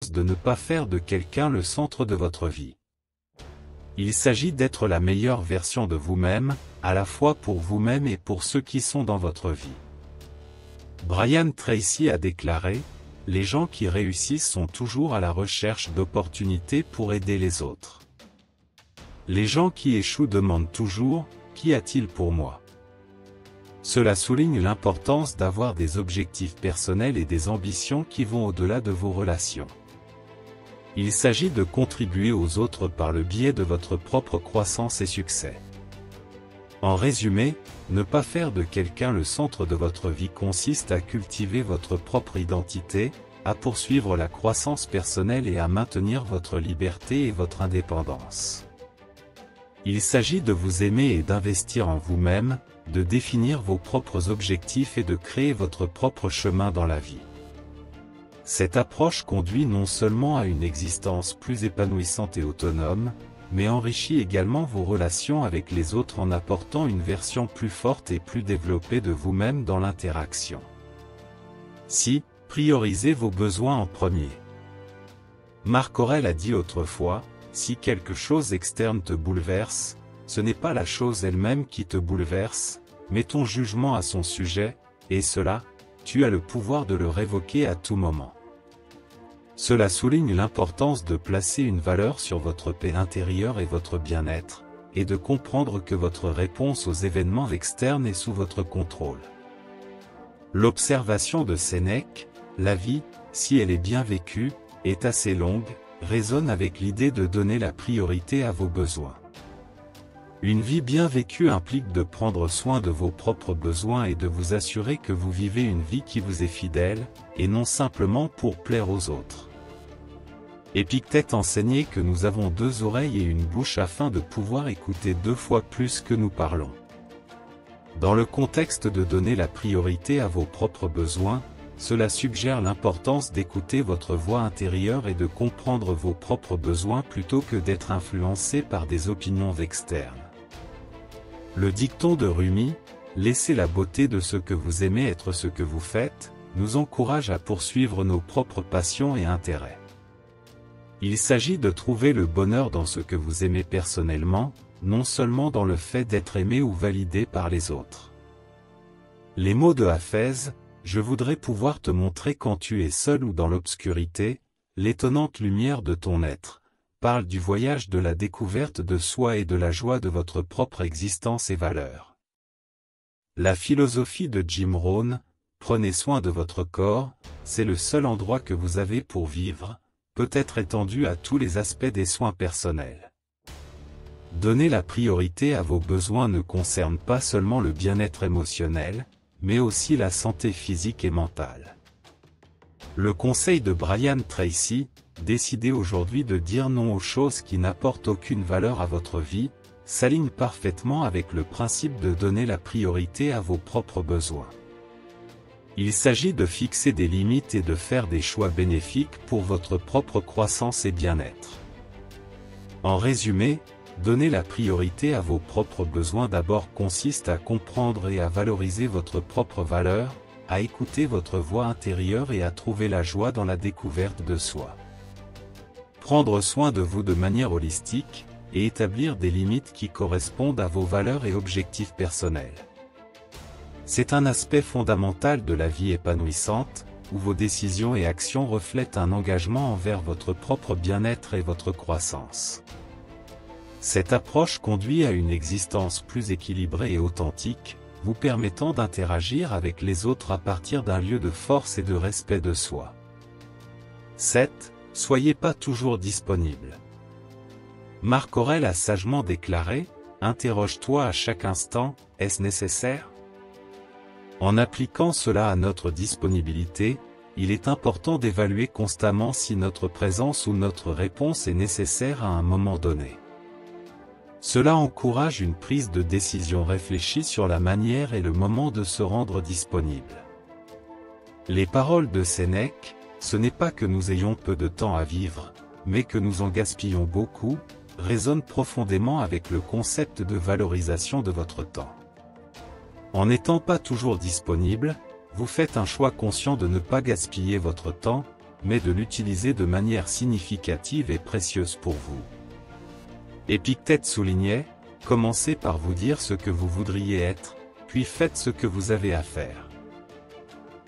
l'importance de ne pas faire de quelqu'un le centre de votre vie. Il s'agit d'être la meilleure version de vous-même, à la fois pour vous-même et pour ceux qui sont dans votre vie. Brian Tracy a déclaré « Les gens qui réussissent sont toujours à la recherche d'opportunités pour aider les autres. Les gens qui échouent demandent toujours « Qu'y a-t-il pour moi ?» Cela souligne l'importance d'avoir des objectifs personnels et des ambitions qui vont au-delà de vos relations. Il s'agit de contribuer aux autres par le biais de votre propre croissance et succès. En résumé, ne pas faire de quelqu'un le centre de votre vie consiste à cultiver votre propre identité, à poursuivre la croissance personnelle et à maintenir votre liberté et votre indépendance. Il s'agit de vous aimer et d'investir en vous-même, de définir vos propres objectifs et de créer votre propre chemin dans la vie. Cette approche conduit non seulement à une existence plus épanouissante et autonome, mais enrichit également vos relations avec les autres en apportant une version plus forte et plus développée de vous-même dans l'interaction. Si, priorisez vos besoins en premier. Marc Aurèle a dit autrefois, « Si quelque chose externe te bouleverse, ce n'est pas la chose elle-même qui te bouleverse, mais ton jugement à son sujet, et cela, tu as le pouvoir de le révoquer à tout moment. » Cela souligne l'importance de placer une valeur sur votre paix intérieure et votre bien-être, et de comprendre que votre réponse aux événements externes est sous votre contrôle. L'observation de Sénèque, la vie, si elle est bien vécue, est assez longue, résonne avec l'idée de donner la priorité à vos besoins. Une vie bien vécue implique de prendre soin de vos propres besoins et de vous assurer que vous vivez une vie qui vous est fidèle, et non simplement pour plaire aux autres. Épictète enseignait que nous avons 2 oreilles et une bouche afin de pouvoir écouter 2 fois plus que nous parlons. Dans le contexte de donner la priorité à vos propres besoins, cela suggère l'importance d'écouter votre voix intérieure et de comprendre vos propres besoins plutôt que d'être influencé par des opinions externes. Le dicton de Rumi, « Laissez la beauté de ce que vous aimez être ce que vous faites », nous encourage à poursuivre nos propres passions et intérêts. Il s'agit de trouver le bonheur dans ce que vous aimez personnellement, non seulement dans le fait d'être aimé ou validé par les autres. Les mots de Hafez, « Je voudrais pouvoir te montrer quand tu es seul ou dans l'obscurité, l'étonnante lumière de ton être », parlent du voyage de la découverte de soi et de la joie de votre propre existence et valeur. La philosophie de Jim Rohn, « Prenez soin de votre corps, c'est le seul endroit que vous avez pour vivre », peut être étendue à tous les aspects des soins personnels. Donner la priorité à vos besoins ne concerne pas seulement le bien-être émotionnel, mais aussi la santé physique et mentale. Le conseil de Brian Tracy, décidez aujourd'hui de dire non aux choses qui n'apportent aucune valeur à votre vie, s'aligne parfaitement avec le principe de donner la priorité à vos propres besoins. Il s'agit de fixer des limites et de faire des choix bénéfiques pour votre propre croissance et bien-être. En résumé, donner la priorité à vos propres besoins d'abord consiste à comprendre et à valoriser votre propre valeur, à écouter votre voix intérieure et à trouver la joie dans la découverte de soi. Prendre soin de vous de manière holistique, et établir des limites qui correspondent à vos valeurs et objectifs personnels. C'est un aspect fondamental de la vie épanouissante, où vos décisions et actions reflètent un engagement envers votre propre bien-être et votre croissance. Cette approche conduit à une existence plus équilibrée et authentique, vous permettant d'interagir avec les autres à partir d'un lieu de force et de respect de soi. 7. Soyez pas toujours disponible. Marc Aurèle a sagement déclaré, « Interroge-toi à chaque instant, est-ce nécessaire ?» En appliquant cela à notre disponibilité, il est important d'évaluer constamment si notre présence ou notre réponse est nécessaire à un moment donné. Cela encourage une prise de décision réfléchie sur la manière et le moment de se rendre disponible. Les paroles de Sénèque, ce n'est pas que nous ayons peu de temps à vivre, mais que nous en gaspillons beaucoup, résonnent profondément avec le concept de valorisation de votre temps. En n'étant pas toujours disponible, vous faites un choix conscient de ne pas gaspiller votre temps, mais de l'utiliser de manière significative et précieuse pour vous. Épictète soulignait, commencez par vous dire ce que vous voudriez être, puis faites ce que vous avez à faire.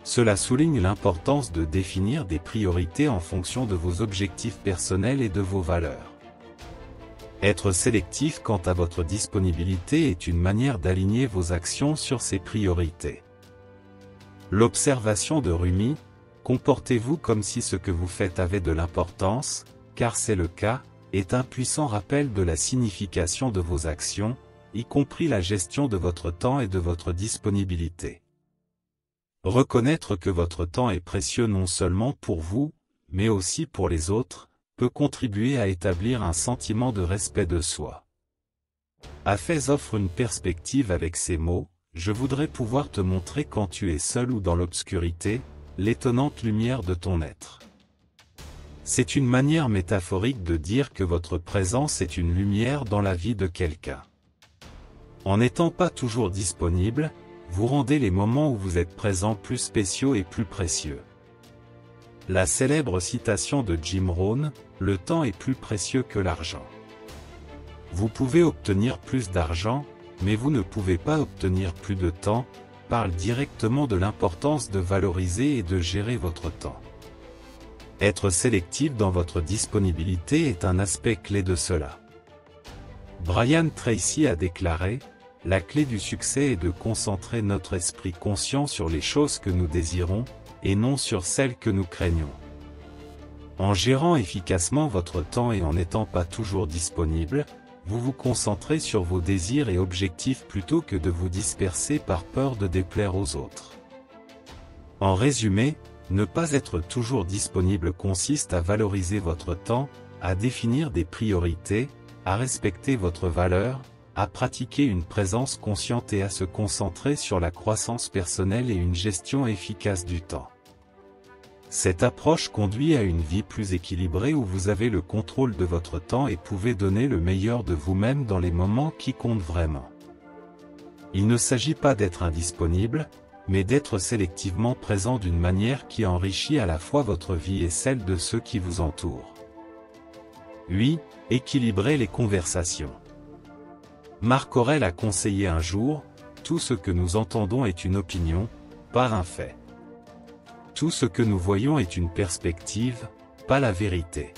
Cela souligne l'importance de définir des priorités en fonction de vos objectifs personnels et de vos valeurs. Être sélectif quant à votre disponibilité est une manière d'aligner vos actions sur ces priorités. L'observation de Rumi, comportez-vous comme si ce que vous faites avait de l'importance, car c'est le cas, est un puissant rappel de la signification de vos actions, y compris la gestion de votre temps et de votre disponibilité. Reconnaître que votre temps est précieux non seulement pour vous, mais aussi pour les autres, peut contribuer à établir un sentiment de respect de soi. Hafez offre une perspective avec ces mots, « Je voudrais pouvoir te montrer quand tu es seul ou dans l'obscurité, l'étonnante lumière de ton être. » C'est une manière métaphorique de dire que votre présence est une lumière dans la vie de quelqu'un. En n'étant pas toujours disponible, vous rendez les moments où vous êtes présent plus spéciaux et plus précieux. La célèbre citation de Jim Rohn, « Le temps est plus précieux que l'argent. » Vous pouvez obtenir plus d'argent, mais vous ne pouvez pas obtenir plus de temps, parle directement de l'importance de valoriser et de gérer votre temps. Être sélectif dans votre disponibilité est un aspect clé de cela. Brian Tracy a déclaré, « La clé du succès est de concentrer notre esprit conscient sur les choses que nous désirons, et non sur celles que nous craignons. » En gérant efficacement votre temps et en n'étant pas toujours disponible, vous vous concentrez sur vos désirs et objectifs plutôt que de vous disperser par peur de déplaire aux autres. En résumé, ne pas être toujours disponible consiste à valoriser votre temps, à définir des priorités, à respecter votre valeur, à pratiquer une présence consciente et à se concentrer sur la croissance personnelle et une gestion efficace du temps. Cette approche conduit à une vie plus équilibrée où vous avez le contrôle de votre temps et pouvez donner le meilleur de vous-même dans les moments qui comptent vraiment. Il ne s'agit pas d'être indisponible, mais d'être sélectivement présent d'une manière qui enrichit à la fois votre vie et celle de ceux qui vous entourent. 8. Équilibrer les conversations. Marc Aurèle a conseillé un jour, « Tout ce que nous entendons est une opinion, pas un fait. Tout ce que nous voyons est une perspective, pas la vérité. »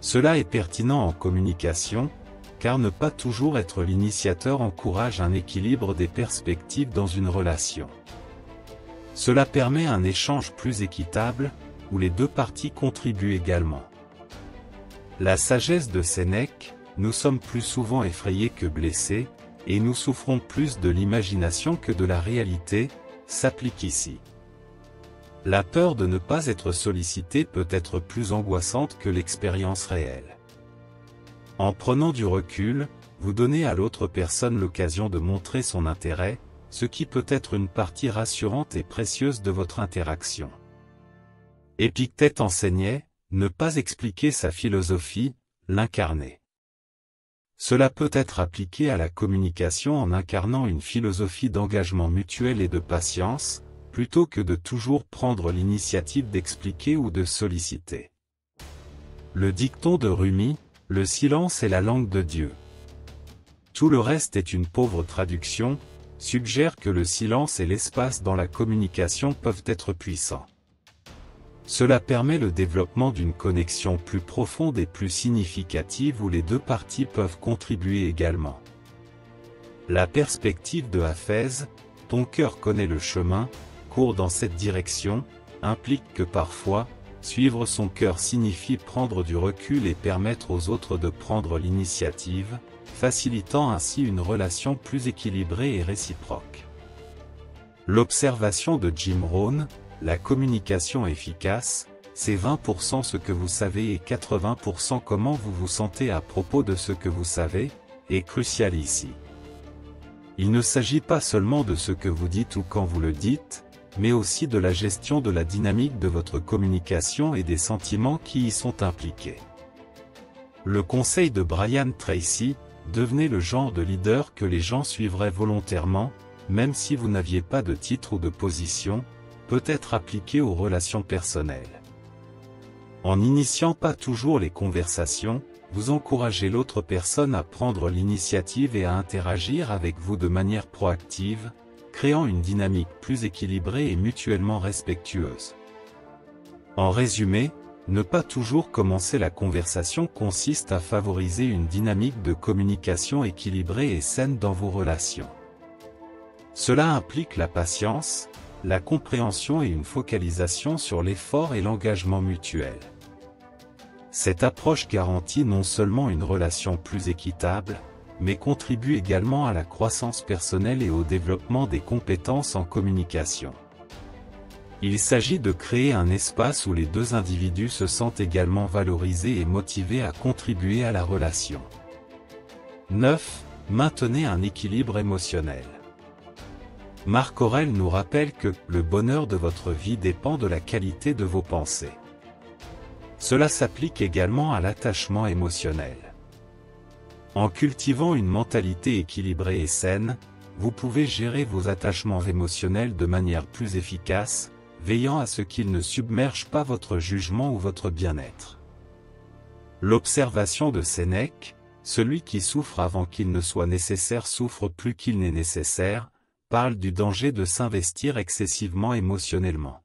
Cela est pertinent en communication, car ne pas toujours être l'initiateur encourage un équilibre des perspectives dans une relation. Cela permet un échange plus équitable, où les deux parties contribuent également. La sagesse de Sénèque, nous sommes plus souvent effrayés que blessés, et nous souffrons plus de l'imagination que de la réalité, s'applique ici. La peur de ne pas être sollicité peut être plus angoissante que l'expérience réelle. En prenant du recul, vous donnez à l'autre personne l'occasion de montrer son intérêt, ce qui peut être une partie rassurante et précieuse de votre interaction. Épictète enseignait, ne pas expliquer sa philosophie, l'incarner. Cela peut être appliqué à la communication en incarnant une philosophie d'engagement mutuel et de patience, plutôt que de toujours prendre l'initiative d'expliquer ou de solliciter. Le dicton de Rumi, « Le silence est la langue de Dieu. Tout le reste est une pauvre traduction », suggère que le silence et l'espace dans la communication peuvent être puissants. Cela permet le développement d'une connexion plus profonde et plus significative où les deux parties peuvent contribuer également. La perspective de Hafez, « Ton cœur connaît le chemin », court dans cette direction, implique que parfois, suivre son cœur signifie prendre du recul et permettre aux autres de prendre l'initiative, facilitant ainsi une relation plus équilibrée et réciproque. L'observation de Jim Rohn, la communication efficace, c'est 20% ce que vous savez et 80% comment vous vous sentez à propos de ce que vous savez, est crucial ici. Il ne s'agit pas seulement de ce que vous dites ou quand vous le dites, mais aussi de la gestion de la dynamique de votre communication et des sentiments qui y sont impliqués. Le conseil de Brian Tracy, devenez le genre de leader que les gens suivraient volontairement, même si vous n'aviez pas de titre ou de position, peut être appliqué aux relations personnelles. En n'initiant pas toujours les conversations, vous encouragez l'autre personne à prendre l'initiative et à interagir avec vous de manière proactive, créant une dynamique plus équilibrée et mutuellement respectueuse. En résumé, ne pas toujours commencer la conversation consiste à favoriser une dynamique de communication équilibrée et saine dans vos relations. Cela implique la patience, la compréhension et une focalisation sur l'effort et l'engagement mutuel. Cette approche garantit non seulement une relation plus équitable, mais contribue également à la croissance personnelle et au développement des compétences en communication. Il s'agit de créer un espace où les deux individus se sentent également valorisés et motivés à contribuer à la relation. 9. Maintenez un équilibre émotionnel. Marc Aurèle nous rappelle que « le bonheur de votre vie dépend de la qualité de vos pensées ». Cela s'applique également à l'attachement émotionnel. En cultivant une mentalité équilibrée et saine, vous pouvez gérer vos attachements émotionnels de manière plus efficace, veillant à ce qu'ils ne submergent pas votre jugement ou votre bien-être. L'observation de Sénèque, celui qui souffre avant qu'il ne soit nécessaire souffre plus qu'il n'est nécessaire, parle du danger de s'investir excessivement émotionnellement.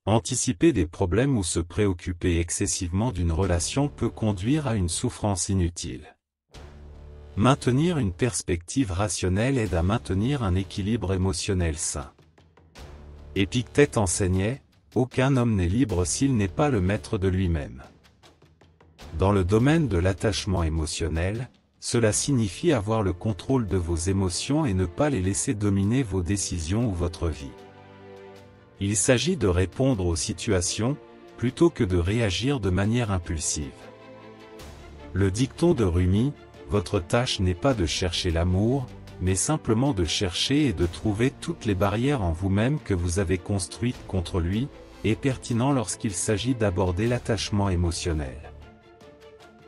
Anticiper des problèmes ou se préoccuper excessivement d'une relation peut conduire à une souffrance inutile. Maintenir une perspective rationnelle aide à maintenir un équilibre émotionnel sain. Épictète enseignait « Aucun homme n'est libre s'il n'est pas le maître de lui-même ». Dans le domaine de l'attachement émotionnel, cela signifie avoir le contrôle de vos émotions et ne pas les laisser dominer vos décisions ou votre vie. Il s'agit de répondre aux situations, plutôt que de réagir de manière impulsive. Le dicton de Rumi, « Votre tâche n'est pas de chercher l'amour, mais simplement de chercher et de trouver toutes les barrières en vous-même que vous avez construites contre lui », est pertinent lorsqu'il s'agit d'aborder l'attachement émotionnel.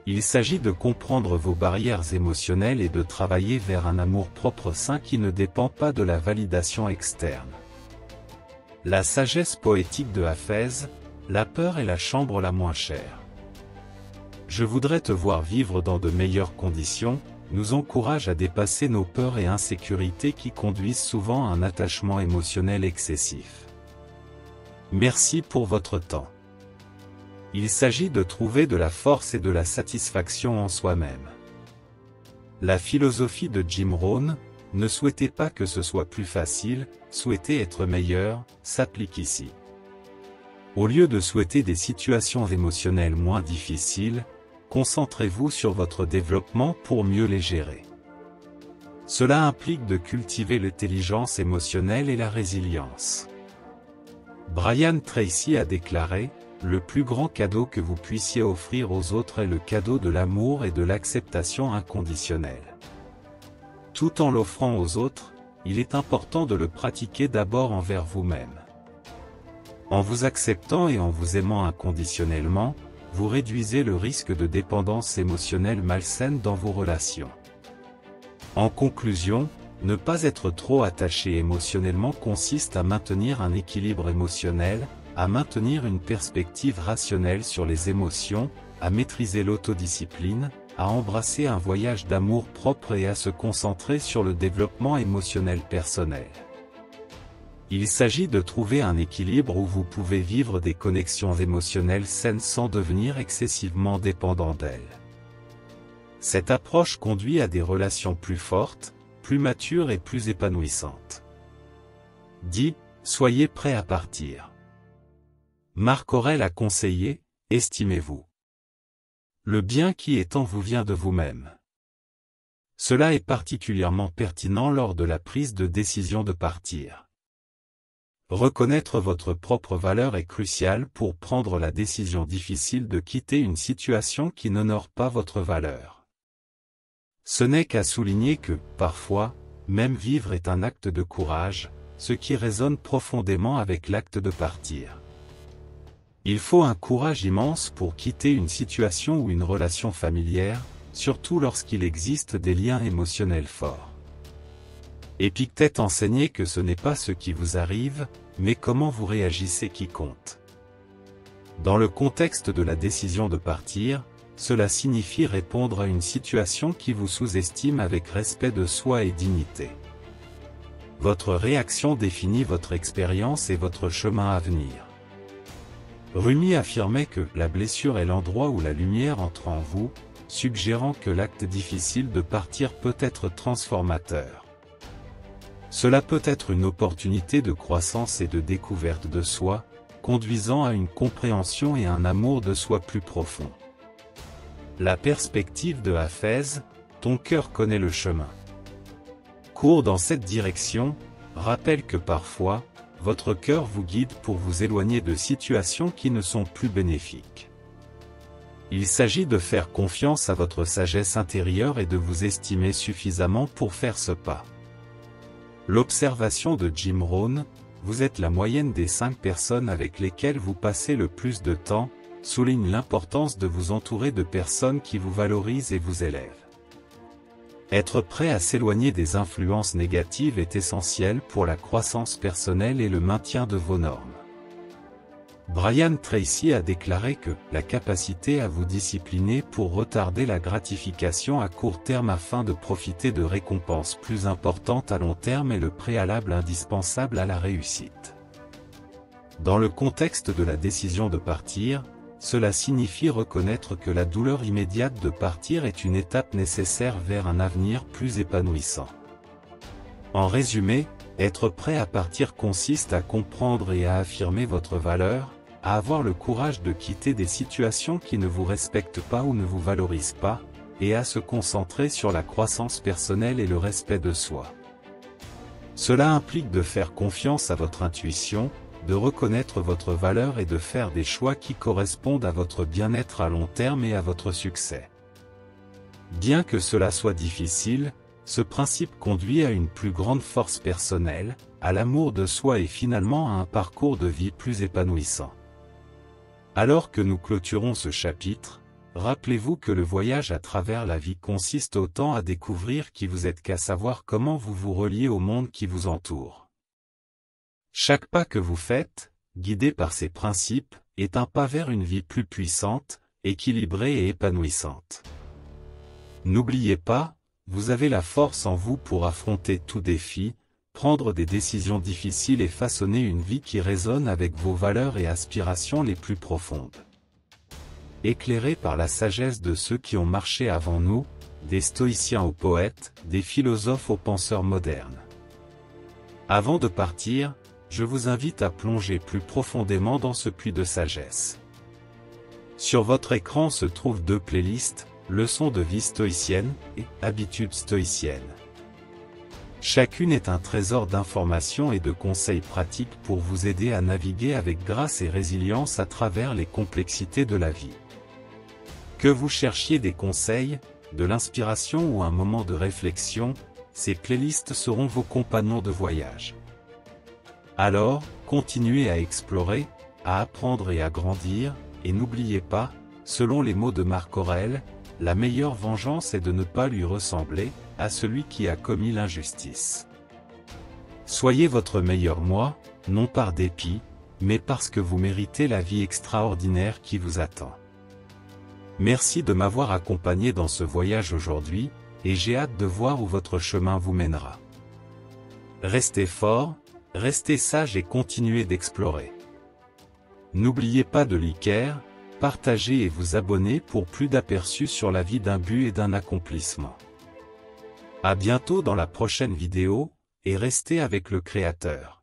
Il s'agit de comprendre vos barrières émotionnelles et de travailler vers un amour-propre sain qui ne dépend pas de la validation externe. La sagesse poétique de Hafez, la peur est la chambre la moins chère. Je voudrais te voir vivre dans de meilleures conditions, nous encourage à dépasser nos peurs et insécurités qui conduisent souvent à un attachement émotionnel excessif. Merci pour votre temps. Il s'agit de trouver de la force et de la satisfaction en soi-même. La philosophie de Jim Rohn, ne souhaitez pas que ce soit plus facile, souhaitez être meilleur, s'applique ici. Au lieu de souhaiter des situations émotionnelles moins difficiles, concentrez-vous sur votre développement pour mieux les gérer. Cela implique de cultiver l'intelligence émotionnelle et la résilience. Brian Tracy a déclaré « Le plus grand cadeau que vous puissiez offrir aux autres est le cadeau de l'amour et de l'acceptation inconditionnelle. Tout en l'offrant aux autres, il est important de le pratiquer d'abord envers vous-même. En vous acceptant et en vous aimant inconditionnellement, vous réduisez le risque de dépendance émotionnelle malsaine dans vos relations. En conclusion, ne pas être trop attaché émotionnellement consiste à maintenir un équilibre émotionnel, à maintenir une perspective rationnelle sur les émotions, à maîtriser l'autodiscipline, à embrasser un voyage d'amour propre et à se concentrer sur le développement émotionnel personnel. Il s'agit de trouver un équilibre où vous pouvez vivre des connexions émotionnelles saines sans devenir excessivement dépendant d'elles. Cette approche conduit à des relations plus fortes, plus matures et plus épanouissantes. 10. Soyez prêt à partir. Marc Aurèle a conseillé, estimez-vous. Le bien qui est en vous vient de vous-même. Cela est particulièrement pertinent lors de la prise de décision de partir. Reconnaître votre propre valeur est crucial pour prendre la décision difficile de quitter une situation qui n'honore pas votre valeur. Ce n'est qu'à souligner que, parfois, même vivre est un acte de courage, ce qui résonne profondément avec l'acte de partir. Il faut un courage immense pour quitter une situation ou une relation familière, surtout lorsqu'il existe des liens émotionnels forts. Épictète enseignait que ce n'est pas ce qui vous arrive, mais comment vous réagissez qui compte. Dans le contexte de la décision de partir, cela signifie répondre à une situation qui vous sous-estime avec respect de soi et dignité. Votre réaction définit votre expérience et votre chemin à venir. Rumi affirmait que la blessure est l'endroit où la lumière entre en vous, suggérant que l'acte difficile de partir peut être transformateur. Cela peut être une opportunité de croissance et de découverte de soi, conduisant à une compréhension et un amour de soi plus profond. La perspective de Hafez, ton cœur connaît le chemin. Cours dans cette direction, rappelle que parfois, votre cœur vous guide pour vous éloigner de situations qui ne sont plus bénéfiques. Il s'agit de faire confiance à votre sagesse intérieure et de vous estimer suffisamment pour faire ce pas. L'observation de Jim Rohn, vous êtes la moyenne des 5 personnes avec lesquelles vous passez le plus de temps, souligne l'importance de vous entourer de personnes qui vous valorisent et vous élèvent. Être prêt à s'éloigner des influences négatives est essentiel pour la croissance personnelle et le maintien de vos normes. Brian Tracy a déclaré que la capacité à vous discipliner pour retarder la gratification à court terme afin de profiter de récompenses plus importantes à long terme est le préalable indispensable à la réussite. Dans le contexte de la décision de partir, cela signifie reconnaître que la douleur immédiate de partir est une étape nécessaire vers un avenir plus épanouissant. En résumé, être prêt à partir consiste à comprendre et à affirmer votre valeur, à avoir le courage de quitter des situations qui ne vous respectent pas ou ne vous valorisent pas, et à se concentrer sur la croissance personnelle et le respect de soi. Cela implique de faire confiance à votre intuition, de reconnaître votre valeur et de faire des choix qui correspondent à votre bien-être à long terme et à votre succès. Bien que cela soit difficile, ce principe conduit à une plus grande force personnelle, à l'amour de soi et finalement à un parcours de vie plus épanouissant. Alors que nous clôturons ce chapitre, rappelez-vous que le voyage à travers la vie consiste autant à découvrir qui vous êtes qu'à savoir comment vous vous reliez au monde qui vous entoure. Chaque pas que vous faites, guidé par ces principes, est un pas vers une vie plus puissante, équilibrée et épanouissante. N'oubliez pas, vous avez la force en vous pour affronter tout défi, prendre des décisions difficiles et façonner une vie qui résonne avec vos valeurs et aspirations les plus profondes. Éclairés par la sagesse de ceux qui ont marché avant nous, des stoïciens aux poètes, des philosophes aux penseurs modernes. Avant de partir, je vous invite à plonger plus profondément dans ce puits de sagesse. Sur votre écran se trouvent 2 playlists, Leçons de vie stoïcienne et Habitudes stoïciennes. Chacune est un trésor d'informations et de conseils pratiques pour vous aider à naviguer avec grâce et résilience à travers les complexités de la vie. Que vous cherchiez des conseils, de l'inspiration ou un moment de réflexion, ces playlists seront vos compagnons de voyage. Alors, continuez à explorer, à apprendre et à grandir, et n'oubliez pas, selon les mots de Marc Aurèle, la meilleure vengeance est de ne pas lui ressembler, à celui qui a commis l'injustice. Soyez votre meilleur moi, non par dépit, mais parce que vous méritez la vie extraordinaire qui vous attend. Merci de m'avoir accompagné dans ce voyage aujourd'hui, et j'ai hâte de voir où votre chemin vous mènera. Restez fort, restez sage et continuez d'explorer. N'oubliez pas de liker, partager et vous abonner pour plus d'aperçus sur la vie d'un but et d'un accomplissement. À bientôt dans la prochaine vidéo, et restez avec le Créateur.